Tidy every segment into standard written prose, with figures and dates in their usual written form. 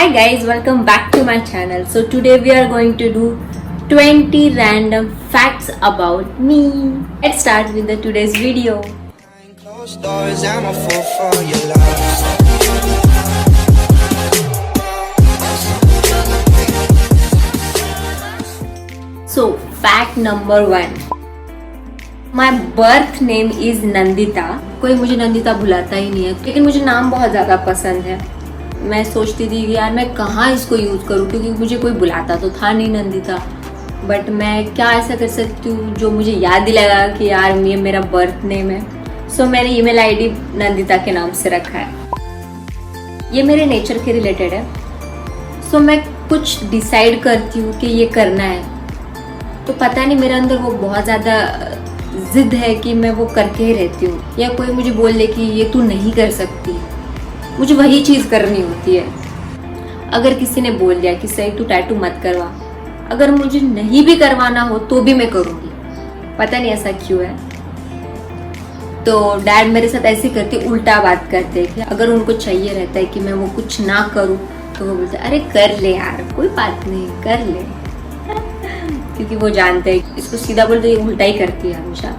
Hi guys, welcome back to my channel. So today we are going to do 20 random facts about me. Let's start with the today's video. Behind closed doors, I'm a fool for your love. So fact number 1. My birth name is Nandita. कोई मुझे नंदिता बुलाता ही नहीं है, लेकिन मुझे नाम बहुत ज़्यादा पसंद है. मैं सोचती थी कि यार मैं कहाँ इसको यूज़ करूँ, क्योंकि मुझे कोई बुलाता तो था नहीं नंदिता. बट मैं क्या ऐसा कर सकती हूँ जो मुझे याद दिलाएगा कि यार ये मेरा बर्थ नेम है. सो मैंने ईमेल आईडी नंदिता के नाम से रखा है. ये मेरे नेचर के रिलेटेड है. सो मैं कुछ डिसाइड करती हूँ कि ये करना है, तो पता नहीं मेरे अंदर वो बहुत ज़्यादा जिद है कि मैं वो करके ही रहती हूँ. या कोई मुझे बोल दे कि ये तू नहीं कर सकती, मुझे वही चीज़ करनी होती है. अगर किसी ने बोल दिया कि सही तू टैटू मत करवा, अगर मुझे नहीं भी करवाना हो तो भी मैं करूँगी. पता नहीं ऐसा क्यों है. तो डैड मेरे साथ ऐसे करते, उल्टा बात करते कि अगर उनको चाहिए रहता है कि मैं वो कुछ ना करूँ, तो वो बोलते अरे कर ले यार, कोई बात नहीं कर ले. क्योंकि वो जानते हैं इसको सीधा बोलते ये उल्टा ही करती है हमेशा.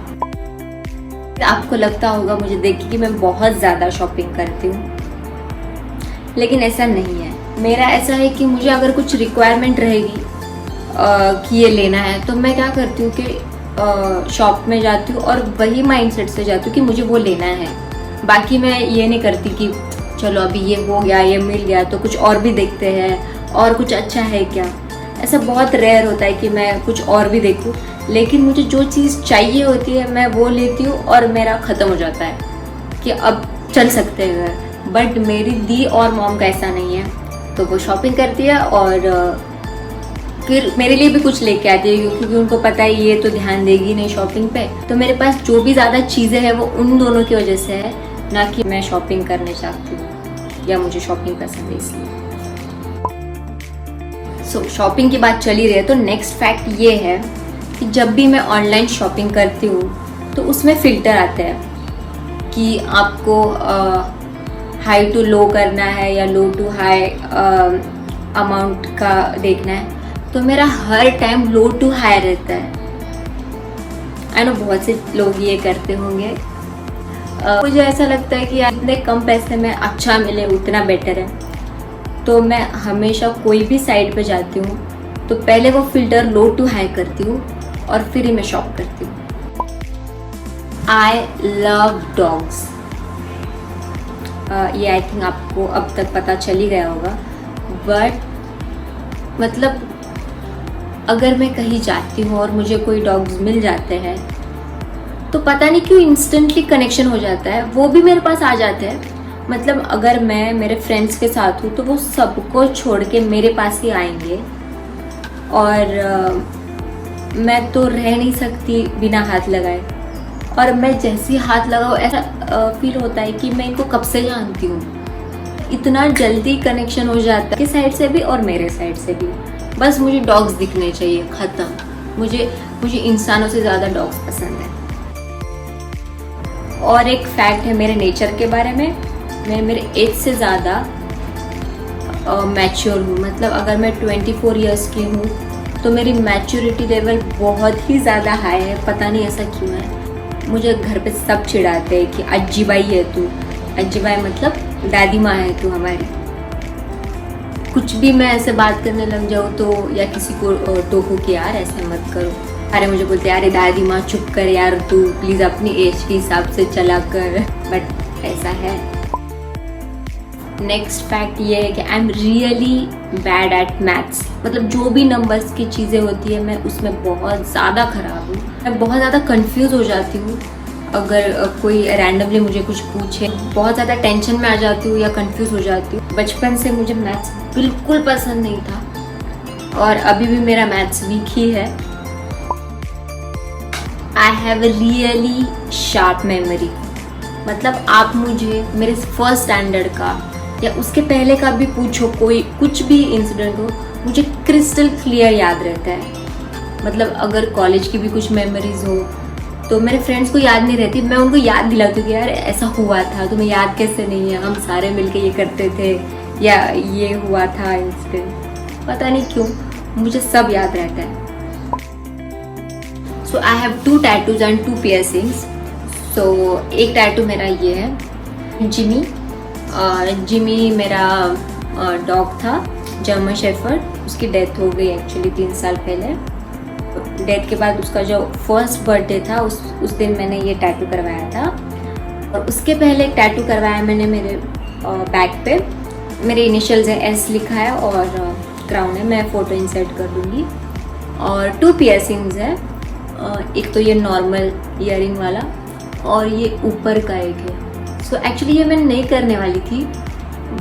आपको लगता होगा मुझे देख के कि मैं बहुत ज़्यादा शॉपिंग करती हूँ, लेकिन ऐसा नहीं है. मेरा ऐसा है कि मुझे अगर कुछ रिक्वायरमेंट रहेगी कि ये लेना है, तो मैं क्या करती हूँ कि शॉप में जाती हूँ और वही माइंडसेट से जाती हूँ कि मुझे वो लेना है. बाकी मैं ये नहीं करती कि चलो अभी ये हो गया, ये मिल गया तो कुछ और भी देखते हैं और कुछ अच्छा है क्या. ऐसा बहुत रेयर होता है कि मैं कुछ और भी देखूँ, लेकिन मुझे जो चीज़ चाहिए होती है मैं वो लेती हूँ और मेरा ख़त्म हो जाता है कि अब चल सकते हैं घर. बट मेरी दी और मॉम का ऐसा नहीं है, तो वो शॉपिंग करती है और फिर मेरे लिए भी कुछ लेके आती है, क्योंकि उनको पता है ये तो ध्यान देगी नहीं शॉपिंग पे. तो मेरे पास जो भी ज़्यादा चीज़ें हैं वो उन दोनों की वजह से है, ना कि मैं शॉपिंग करने चाहती हूँ या मुझे शॉपिंग पसंद है इसलिए. सो शॉपिंग की बात चली रही है, तो नेक्स्ट फैक्ट ये है कि जब भी मैं ऑनलाइन शॉपिंग करती हूँ तो उसमें फ़िल्टर आते हैं कि आपको हाई टू लो करना है या लो टू हाई अमाउंट का देखना है. तो मेरा हर टाइम लो टू हाई रहता है. आई नो बहुत से लोग ये करते होंगे. मुझे ऐसा लगता है कि जितने कम पैसे में अच्छा मिले उतना बेटर है. तो मैं हमेशा कोई भी साइट पे जाती हूँ तो पहले वो फिल्टर लो टू हाई करती हूँ और फिर ही मैं शॉप करती हूँ. I love dogs. ये आई थिंक आपको अब तक पता चल ही गया होगा. बट मतलब अगर मैं कहीं जाती हूँ और मुझे कोई डॉग्स मिल जाते हैं तो पता नहीं क्यों इंस्टेंटली कनेक्शन हो जाता है. वो भी मेरे पास आ जाते हैं. मतलब अगर मैं मेरे फ्रेंड्स के साथ हूँ तो वो सबको छोड़ के मेरे पास ही आएंगे, और मैं तो रह नहीं सकती बिना हाथ लगाए. और मैं जैसे ही हाथ लगाऊँ ऐसा फील होता है कि मैं इनको कब से जानती हूँ. इतना जल्दी कनेक्शन हो जाता है कि साइड से भी और मेरे साइड से भी. बस मुझे डॉग्स दिखने चाहिए, ख़त्म. मुझे इंसानों से ज़्यादा डॉग्स पसंद है. और एक फैक्ट है मेरे नेचर के बारे में, मैं मेरे एज से ज़्यादा मैच्योर हूँ. मतलब अगर मैं 24 इयर्स की हूँ तो मेरी मैच्योरिटी लेवल बहुत ही ज़्यादा हाई है. पता नहीं ऐसा क्यों है. मुझे घर पे सब चिढ़ाते हैं कि अज्जी बाई है तू. अज्जी बाई मतलब दादी माँ है तू हमारी. कुछ भी मैं ऐसे बात करने लग जाऊँ तो या किसी को टोकूँ कि यार ऐसे मत करो, अरे मुझे बोलते यार दादी माँ चुप कर यार तू प्लीज़ अपनी एज के हिसाब से चला कर. बट ऐसा है. नेक्स्ट फैक्ट ये है कि I am really bad at maths. मतलब जो भी नंबर्स की चीज़ें होती है मैं उसमें बहुत ज़्यादा ख़राब हूँ. मैं बहुत ज़्यादा कंफ्यूज हो जाती हूँ अगर कोई रैंडमली मुझे कुछ पूछे. बहुत ज़्यादा टेंशन में आ जाती हूँ या कंफ्यूज हो जाती हूँ. बचपन से मुझे मैथ्स बिल्कुल पसंद नहीं था और अभी भी मेरा मैथ्स वीक ही है. I have really sharp memory. मतलब आप मुझे मेरे फर्स्ट स्टैंडर्ड का या उसके पहले का भी पूछो, कोई कुछ भी इंसिडेंट हो, मुझे क्रिस्टल क्लियर याद रहता है. मतलब अगर कॉलेज की भी कुछ मेमोरीज हो तो मेरे फ्रेंड्स को याद नहीं रहती, मैं उनको याद दिलाती हूँ कि यार ऐसा हुआ था, तुम्हें याद कैसे नहीं है, हम सारे मिलके ये करते थे, या ये हुआ था इंसिडेंट, पता नहीं क्यों मुझे सब याद रहता है। So I have 2 tattoos and 2 piercings. So एक टैटू मेरा ये है जिमी। जिमी मेरा डॉग था, जर्मन शेफर्ड। उसकी डेथ हो गई एक्चुअली 3 साल पहले। डेथ के बाद उसका जो फर्स्ट बर्थडे था उस दिन मैंने ये टैटू करवाया था। और उसके पहले एक टैटू करवाया मैंने मेरे बैक पे। मेरे इनिशियल्स है, एस लिखा है और क्राउन है, मैं फ़ोटो इंसर्ट कर दूँगी। और 2 पियर्सिंग्स है, एक तो ये नॉर्मल ईयरिंग वाला और ये ऊपर का एक है। सो एक्चुअली ये मैं नहीं करने वाली थी,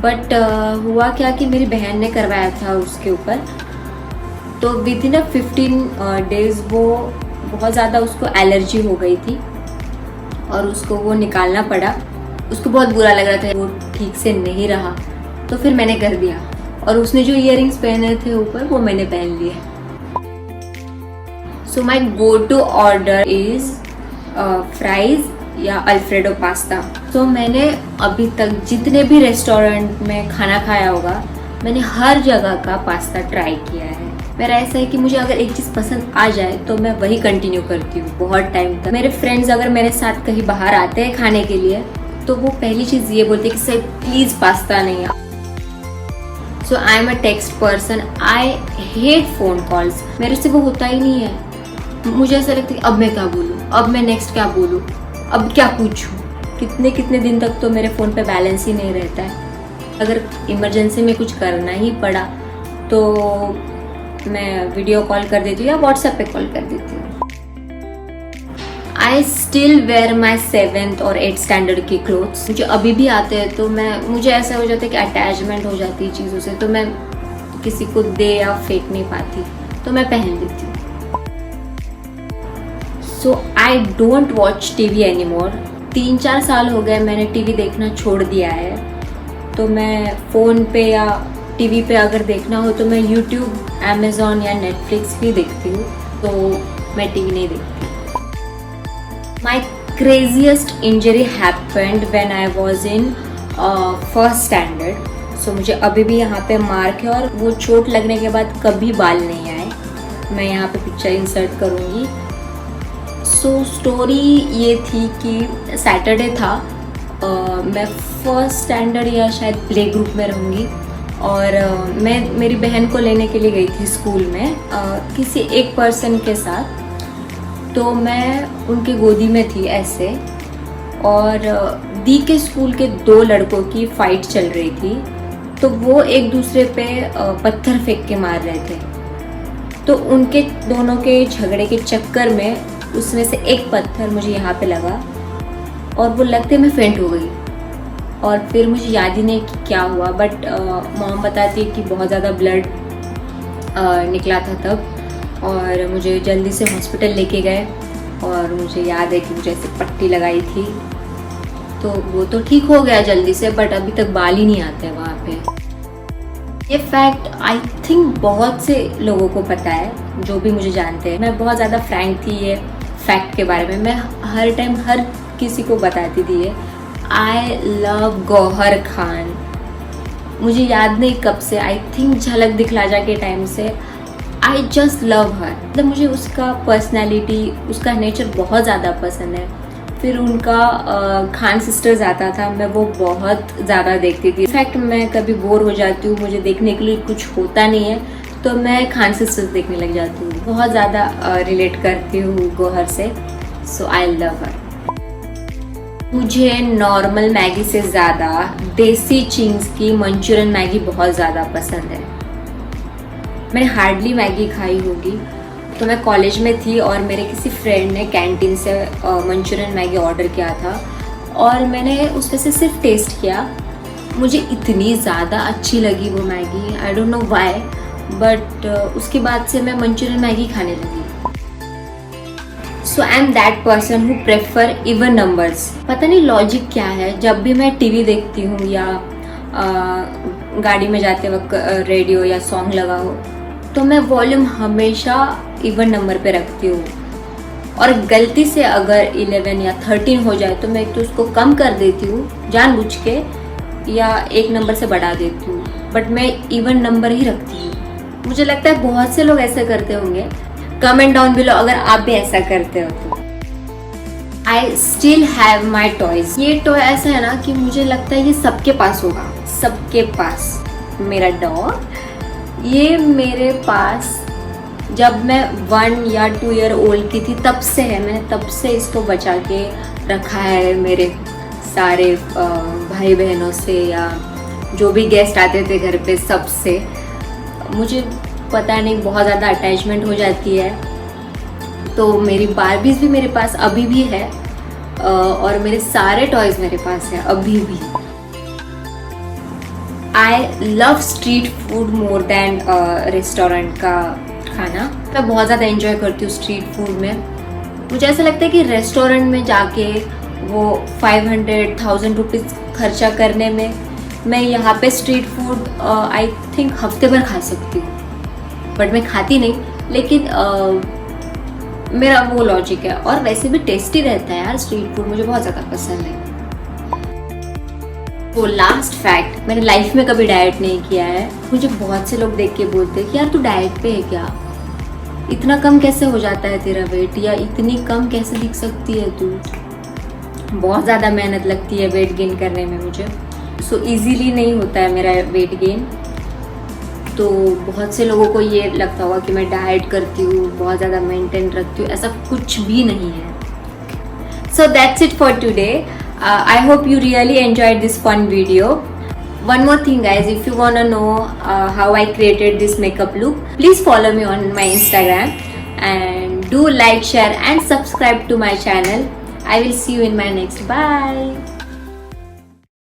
बट हुआ क्या कि मेरी बहन ने करवाया था उसके ऊपर। तो विद इन 15 डेज़ वो बहुत ज़्यादा उसको एलर्जी हो गई थी और उसको वो निकालना पड़ा। उसको बहुत बुरा लग रहा था, वो ठीक से नहीं रहा, तो फिर मैंने कर दिया। और उसने जो इयररिंग्स पहने थे ऊपर वो मैंने पहन लिए। So my go to order is fries या अल्फ्रेडो पास्ता। तो मैंने अभी तक जितने भी रेस्टोरेंट में खाना खाया होगा, मैंने हर जगह का पास्ता ट्राई किया है। मेरा ऐसा है कि मुझे अगर एक चीज़ पसंद आ जाए तो मैं वही कंटिन्यू करती हूँ बहुत टाइम तक। मेरे फ्रेंड्स अगर मेरे साथ कहीं बाहर आते हैं खाने के लिए तो वो पहली चीज़ ये बोलते हैं कि सर प्लीज़ पास्ता नहीं। So I am a text person, I hate phone calls. मेरे से वो होता ही नहीं है। मुझे ऐसा लगता है कि अब मैं क्या बोलूँ, अब मैं नेक्स्ट क्या बोलूँ, अब क्या पूछूँ। कितने दिन तक तो मेरे फ़ोन पे बैलेंस ही नहीं रहता है। अगर इमरजेंसी में कुछ करना ही पड़ा तो मैं वीडियो कॉल कर देती हूँ या व्हाट्सएप पे कॉल कर देती हूँ। I still where my 7th और 8th स्टैंडर्ड की क्लोथ्स। मुझे अभी भी आते हैं तो मुझे ऐसा हो जाता है कि अटैचमेंट हो जाती है चीज़ों से, तो मैं किसी को दे या फेंक नहीं पाती, तो मैं पहन लेती हूँ। So I don't watch TV any more. 3-4 साल हो गए मैंने टीवी देखना छोड़ दिया है। तो मैं फ़ोन पे या टीवी पे अगर देखना हो तो मैं यूट्यूब, अमेज़ॉन या नेटफ्लिक्स भी देखती हूँ, तो मैं टीवी नहीं देखती। My craziest injury happened when I was in 1st standard. So मुझे अभी भी यहाँ पे मार्क है और वो चोट लगने के बाद कभी बाल नहीं आए। मैं यहाँ पे पिक्चर इंसर्ट करूँगी। सो स्टोरी ये थी कि सैटरडे था, मैं 1st स्टैंडर्ड या शायद प्ले ग्रुप में रहूँगी और मैं मेरी बहन को लेने के लिए गई थी स्कूल में किसी एक पर्सन के साथ। तो मैं उनके गोदी में थी ऐसे, और दी के स्कूल के 2 लड़कों की फ़ाइट चल रही थी। तो वो एक दूसरे पे पत्थर फेंक के मार रहे थे। तो उनके दोनों के झगड़े के चक्कर में उसमें से एक पत्थर मुझे यहाँ पे लगा और वो लगते मैं फेंट हो गई। और फिर मुझे याद ही नहीं कि क्या हुआ, बट मॉम बताती है कि बहुत ज़्यादा ब्लड निकला था तब, और मुझे जल्दी से हॉस्पिटल लेके गए। और मुझे याद है कि मुझे ऐसे पट्टी लगाई थी, तो वो तो ठीक हो गया जल्दी से, बट अभी तक बाल ही नहीं आते वहाँ पे। ये फैक्ट आई थिंक बहुत से लोगों को पता है, जो भी मुझे जानते हैं। मैं बहुत ज़्यादा फ्रैंक थी ये फैक्ट के बारे में। मैं हर टाइम हर किसी को बताती थी ये। I love Gauhar Khan. मुझे याद नहीं कब से, आई थिंक झलक दिखलाजा के टाइम से आई जस्ट लव हर। मतलब मुझे उसका पर्सनैलिटी, उसका नेचर बहुत ज़्यादा पसंद है। फिर उनका खान सिस्टर्स आता था, मैं वो बहुत ज़्यादा देखती थी। इनफैक्ट मैं कभी बोर हो जाती हूँ, मुझे देखने के लिए कुछ होता नहीं है, तो मैं खान सिस्टर्स देखने लग जाती हूँ। बहुत ज़्यादा रिलेट करती हूँ गौहर से। सो आई लव हर। मुझे नॉर्मल मैगी से ज़्यादा देसी चिंग्स की मंचूरियन मैगी बहुत ज़्यादा पसंद है। मैंने हार्डली मैगी खाई होगी। तो मैं कॉलेज में थी और मेरे किसी फ्रेंड ने कैंटीन से मंचूरियन मैगी ऑर्डर किया था और मैंने उसमें से सिर्फ टेस्ट किया। मुझे इतनी ज़्यादा अच्छी लगी वो Maggi, I don't know why, but उसके बाद से मैं मंचूरियन मैगी खाने लगी। So I am that person who prefer even numbers. पता नहीं लॉजिक क्या है, जब भी मैं टीवी देखती हूँ या गाड़ी में जाते वक्त रेडियो या सॉन्ग लगा हो, तो मैं वॉल्यूम हमेशा इवन नंबर पे रखती हूँ। और गलती से अगर 11 या 13 हो जाए तो मैं एक तो उसको कम कर देती हूँ जानबूझ के, या एक नंबर से बढ़ा देती हूँ। बट मैं इवन नंबर ही रखती हूँ। मुझे लगता है बहुत से लोग ऐसा करते होंगे। कमेंट डाउन बिलो अगर आप भी ऐसा करते हो तो। I still have my toys. ये टॉय ऐसा है ना कि मुझे लगता है ये सबके पास होगा, सबके पास। मेरा डॉग, ये मेरे पास जब मैं 1 या 2 ईयर ओल्ड की थी तब से है। मैंने तब से इसको बचा के रखा है मेरे सारे भाई बहनों से या जो भी गेस्ट आते थे घर पे, सबसे। मुझे पता नहीं बहुत ज़्यादा अटैचमेंट हो जाती है। तो मेरी बार्बीज भी मेरे पास अभी भी है और मेरे सारे टॉयज मेरे पास है अभी भी। I love street food more than restaurant का खाना। मैं बहुत ज़्यादा एंजॉय करती हूँ स्ट्रीट फूड में। मुझे ऐसा लगता है कि रेस्टोरेंट में जाके वो 500,000 रुपीज़ खर्चा करने में, मैं यहाँ पे स्ट्रीट फूड आई थिंक हफ्ते भर खा सकती हूँ। बट मैं खाती नहीं, लेकिन मेरा वो लॉजिक है। और वैसे भी टेस्टी रहता है यार स्ट्रीट फूड, मुझे बहुत ज़्यादा पसंद है। तो लास्ट फैक्ट, मैंने लाइफ में कभी डाइट नहीं किया है। मुझे बहुत से लोग देख के बोलते हैं कि यार तू डाइट पे है क्या, इतना कम कैसे हो जाता है तेरा वेट, या इतनी कम कैसे दिख सकती है तू। बहुत ज़्यादा मेहनत लगती है वेट गेन करने में मुझे। सो इजीली नहीं होता है मेरा वेट गेन। तो बहुत से लोगों को ये लगता होगा कि मैं डाइट करती हूँ, बहुत ज़्यादा मेंटेन रखती हूँ, ऐसा कुछ भी नहीं है। So that's it for today. I hope you really enjoyed this fun video. One more thing guys, if you wanna know how I created this makeup look, please follow me on my Instagram and do like, share and subscribe to my channel. I will see you in my next. Bye.